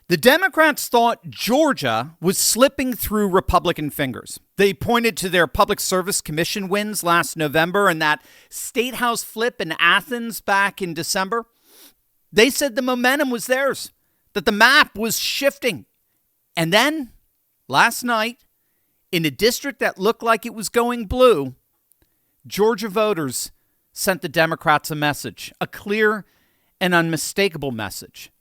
The Democrats thought Georgia was slipping through Republican fingers. They pointed to their Public Service Commission wins last November and that State House flip in Athens back in December. They said the momentum was theirs, that the map was shifting. And then, last night, in a district that looked like it was going blue, Georgia voters sent the Democrats a message, a clear and unmistakable message,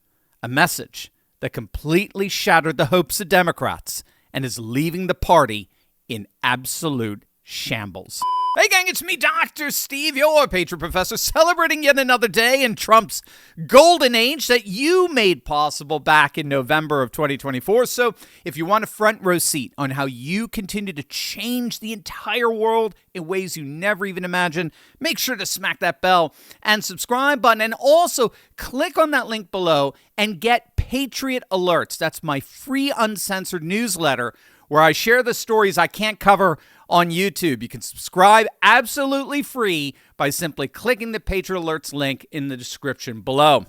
a message that completely shattered the hopes of Democrats and is leaving the party in absolute shambles. Hey gang, it's me, Dr. Steve, your Patriot Professor, celebrating yet another day in Trump's golden age that you made possible back in November of 2024. So if you want a front row seat on how you continue to change the entire world in ways you never even imagined, make sure to smack that bell and subscribe button, and also click on that link below and get Patriot Alerts. That's my free uncensored newsletter where I share the stories I can't cover on YouTube. You can subscribe absolutely free by simply clicking the Patriot Alerts link in the description below.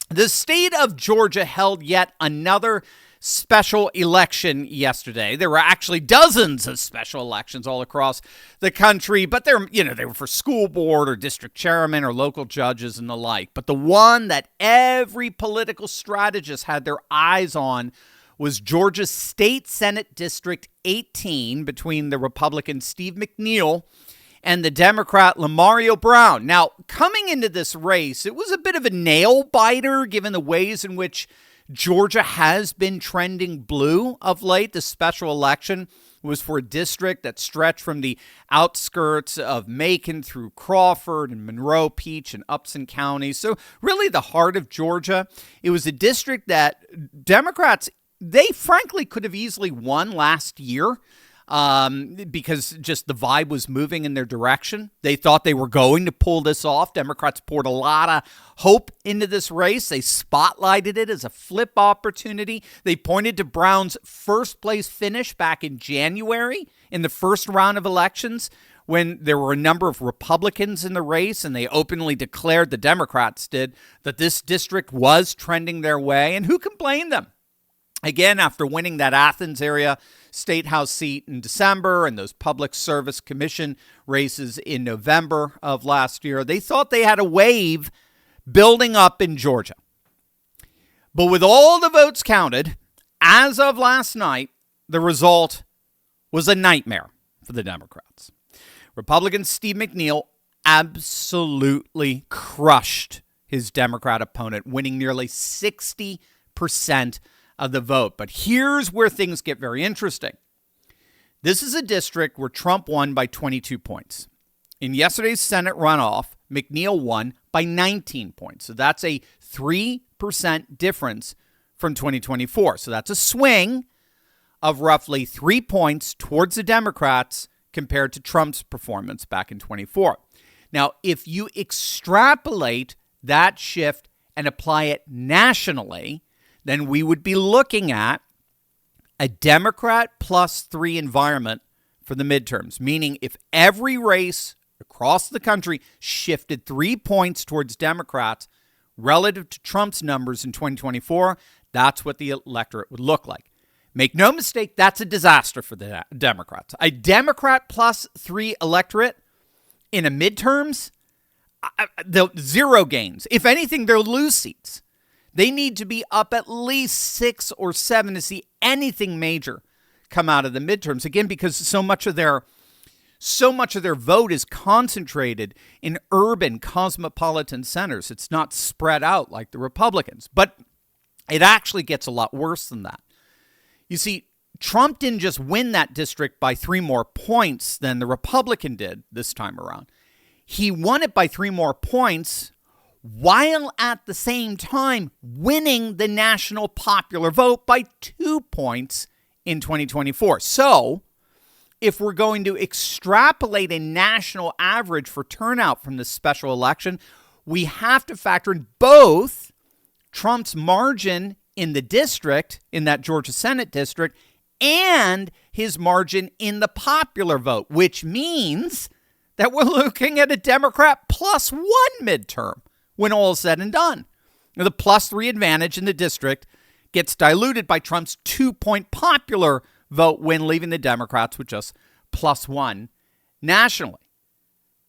The state of Georgia held yet another special election yesterday. There were actually dozens of special elections all across the country, but they were for school board or district chairman or local judges and the like. But the one that every political strategist had their eyes on was Georgia's State Senate District 18 between the Republican Steve McNeil and the Democrat Lamario Brown. Now, coming into this race, it was a bit of a nail-biter given the ways in which Georgia has been trending blue of late. The special election was for a district that stretched from the outskirts of Macon through Crawford and Monroe, Peach, and Upson counties. So really the heart of Georgia. It was a district that Democrats, they frankly could have easily won last year because just the vibe was moving in their direction. They thought they were going to pull this off. Democrats poured a lot of hope into this race. They spotlighted it as a flip opportunity. They pointed to Brown's first place finish back in January in the first round of elections when there were a number of Republicans in the race, and they openly declared, the Democrats did, that this district was trending their way. And who can blame them? Again, after winning that Athens area state house seat in December and those Public Service Commission races in November of last year, they thought they had a wave building up in Georgia. But with all the votes counted, as of last night, the result was a nightmare for the Democrats. Republican Steve McNeil absolutely crushed his Democrat opponent, winning nearly 60% of the vote. But here's where things get very interesting. This is a district where Trump won by 22 points. In yesterday's Senate runoff, McNeil won by 19 points. So that's a 3% difference from 2024. So that's a swing of roughly 3 points towards the Democrats compared to Trump's performance back in 24. Now, if you extrapolate that shift and apply it nationally, then we would be looking at a Democrat +3 environment for the midterms, meaning if every race across the country shifted 3 points towards Democrats relative to Trump's numbers in 2024, that's what the electorate would look like. Make no mistake, that's a disaster for the Democrats. A Democrat +3 electorate in a midterms, they'll zero gains. If anything, they'll lose seats. They need to be up at least 6 or 7 to see anything major come out of the midterms. Again, because so much of their vote is concentrated in urban cosmopolitan centers. It's not spread out like the Republicans. But it actually gets a lot worse than that. You see, Trump didn't just win that district by 3 more points than the Republican did this time around. He won it by 3 more points while at the same time winning the national popular vote by 2 points in 2024. So, if we're going to extrapolate a national average for turnout from this special election, we have to factor in both Trump's margin in the district, in that Georgia Senate district, and his margin in the popular vote, which means that we're looking at a Democrat +1 midterm when all is said and done. Now, the +3 advantage in the district gets diluted by Trump's 2-point popular vote win, leaving the Democrats with just +1 nationally.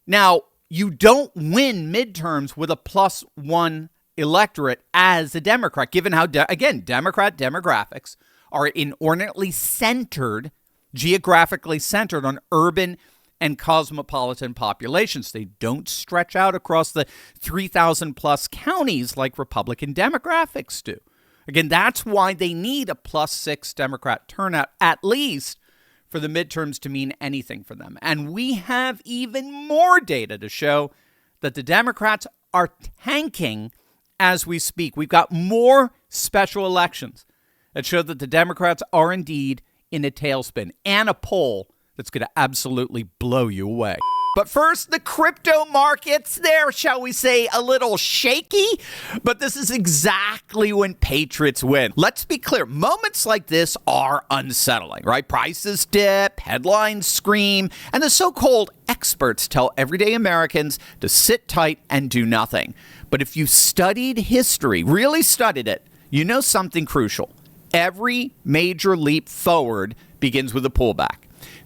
Now, you don't win midterms with a +1 electorate as a Democrat, given how, Democrat demographics are inordinately centered, geographically centered on urban and cosmopolitan populations. They don't stretch out across the 3,000 plus counties like Republican demographics do. Again, that's why they need a +6 Democrat turnout, at least for the midterms to mean anything for them. And we have even more data to show that the Democrats are tanking as we speak. We've got more special elections that show that the Democrats are indeed in a tailspin, and a poll that's going to absolutely blow you away. But first, the crypto markets, they're, shall we say, a little shaky, but this is exactly when patriots win. Let's be clear, moments like this are unsettling, right? Prices dip, headlines scream, and the so-called experts tell everyday Americans to sit tight and do nothing. But if you studied history, really studied it, you know something crucial. Every major leap forward begins with a pullback.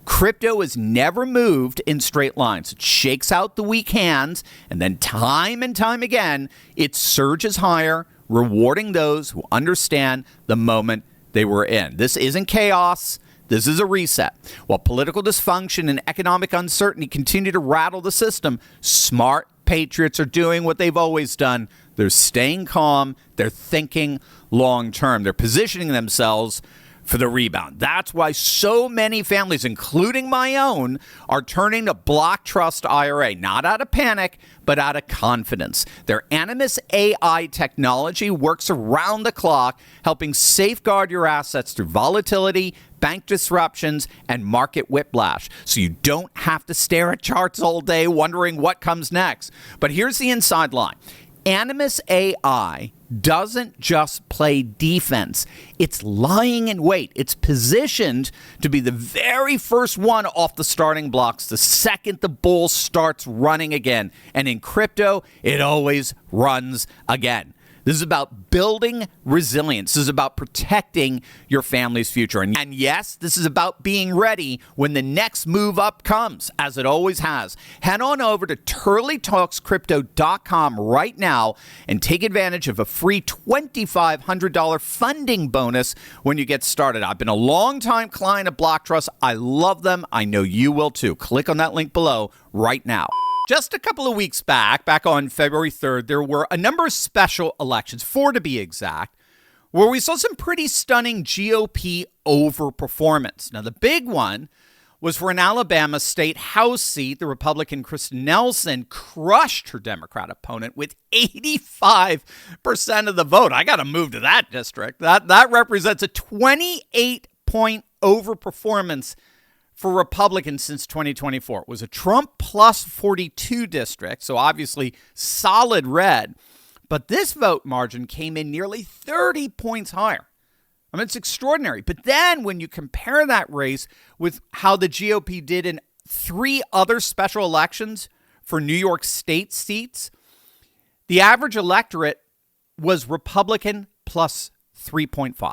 Crypto has never moved in straight lines. It shakes out the weak hands, and then time and time again, it surges higher, rewarding those who understand the moment they were in. This isn't chaos. This is a reset. While political dysfunction and economic uncertainty continue to rattle the system, smart patriots are doing what they've always done. They're staying calm. They're thinking long term. They're positioning themselves for the rebound. That's why so many families, including my own, are turning to Block Trust IRA, not out of panic, but out of confidence. Their Animus AI technology works around the clock, helping safeguard your assets through volatility, bank disruptions, and market whiplash. So you don't have to stare at charts all day wondering what comes next. But here's the inside line. Animus AI doesn't just play defense. It's lying in wait. It's positioned to be the very first one off the starting blocks the second the bull starts running again. And in crypto, it always runs again. This is about building resilience. This is about protecting your family's future. And yes, this is about being ready when the next move up comes, as it always has. Head on over to turleytalkscrypto.com right now and take advantage of a free $2,500 funding bonus when you get started. I've been a long-time client of Block Trust. I love them. I know you will too. Click on that link below right now. Just a couple of weeks back on February 3rd, there were a number of special elections, 4 to be exact, where we saw some pretty stunning GOP overperformance. Now, the big one was for an Alabama state House seat. The Republican Kristen Nelson crushed her Democrat opponent with 85% of the vote. I got to move to that district. That represents a 28-point overperformance for Republicans since 2024. It was a Trump plus 42 district, so obviously solid red. But this vote margin came in nearly 30 points higher. I mean, it's extraordinary. But then when you compare that race with how the GOP did in 3 other special elections for New York State seats, the average electorate was Republican plus 3.5.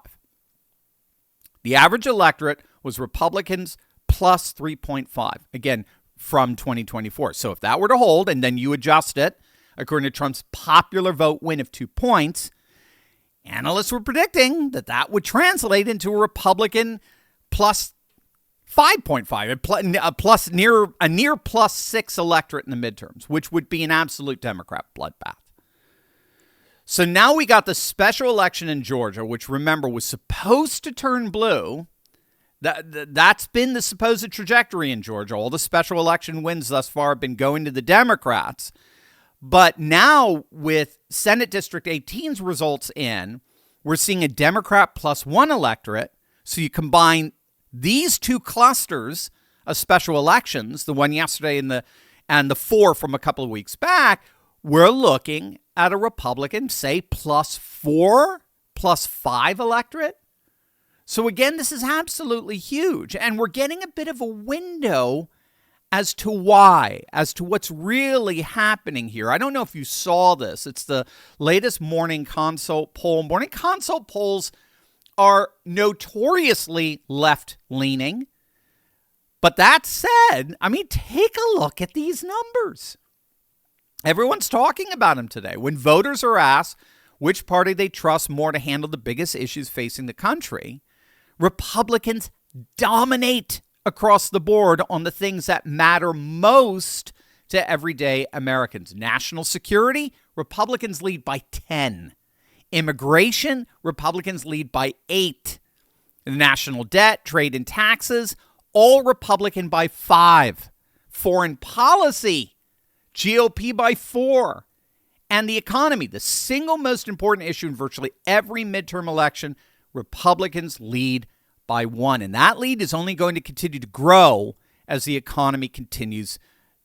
The average electorate was Republicans plus 3.5, again, from 2024. So if that were to hold and then you adjust it, according to Trump's popular vote win of 2 points, analysts were predicting that that would translate into a Republican plus 5.5, a near plus 6 electorate in the midterms, which would be an absolute Democrat bloodbath. So now we got the special election in Georgia, which, remember, was supposed to turn blue. That's been the supposed trajectory in Georgia. All the special election wins thus far have been going to the Democrats. But now with Senate District 18's results in, we're seeing a Democrat plus 1 electorate. So you combine these 2 clusters of special elections, the one yesterday and the 4 from a couple of weeks back, we're looking at a Republican, say, plus 4, plus 5 electorate. So again, this is absolutely huge. And we're getting a bit of a window as to why, as to what's really happening here. I don't know if you saw this. It's the latest Morning Consult poll. Morning Consult polls are notoriously left-leaning. But that said, take a look at these numbers. Everyone's talking about them today. When voters are asked which party they trust more to handle the biggest issues facing the country, Republicans dominate across the board on the things that matter most to everyday Americans. National security, Republicans lead by 10. Immigration, Republicans lead by 8. National debt, trade, and taxes, all Republican by 5. Foreign policy, GOP by 4. And the economy, the single most important issue in virtually every midterm election, Republicans lead by 1. And that lead is only going to continue to grow as the economy continues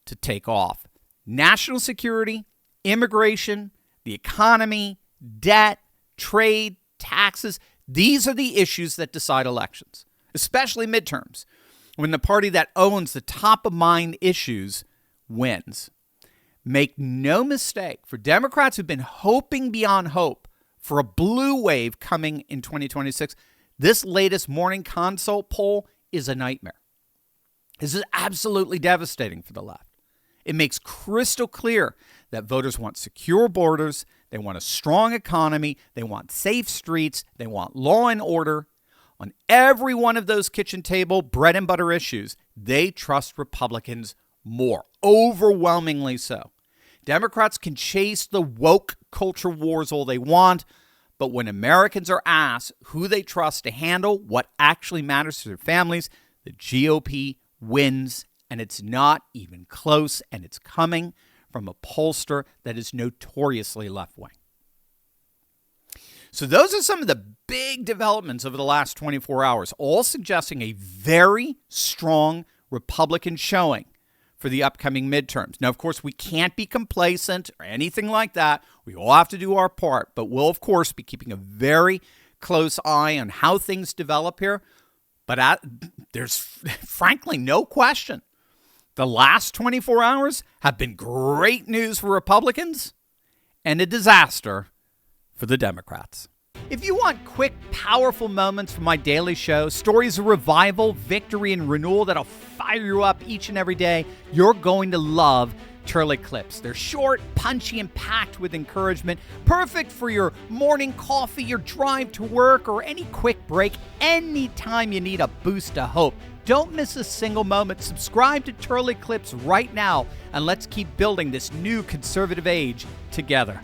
to take off. National security, immigration, the economy, debt, trade, taxes, these are the issues that decide elections, especially midterms, when the party that owns the top-of-mind issues wins. Make no mistake, for Democrats who've been hoping beyond hope for a blue wave coming in 2026, this latest Morning Consult poll is a nightmare. This is absolutely devastating for the left. It makes crystal clear that voters want secure borders, they want a strong economy, they want safe streets, they want law and order. On every one of those kitchen table bread and butter issues, they trust Republicans more, overwhelmingly so. Democrats can chase the woke culture wars all they want, but when Americans are asked who they trust to handle what actually matters to their families, the GOP wins, and it's not even close, and it's coming from a pollster that is notoriously left-wing. So those are some of the big developments over the last 24 hours, all suggesting a very strong Republican showing for the upcoming midterms. Now, of course, we can't be complacent or anything like that. We all have to do our part, but we'll, of course, be keeping a very close eye on how things develop here. But there's frankly no question. The last 24 hours have been great news for Republicans and a disaster for the Democrats. If you want quick, powerful moments from my daily show, stories of revival, victory, and renewal that'll fire you up each and every day, you're going to love Turley Clips. They're short, punchy, and packed with encouragement, perfect for your morning coffee, your drive to work, or any quick break, anytime you need a boost of hope. Don't miss a single moment. Subscribe to Turley Clips right now, and let's keep building this new conservative age together.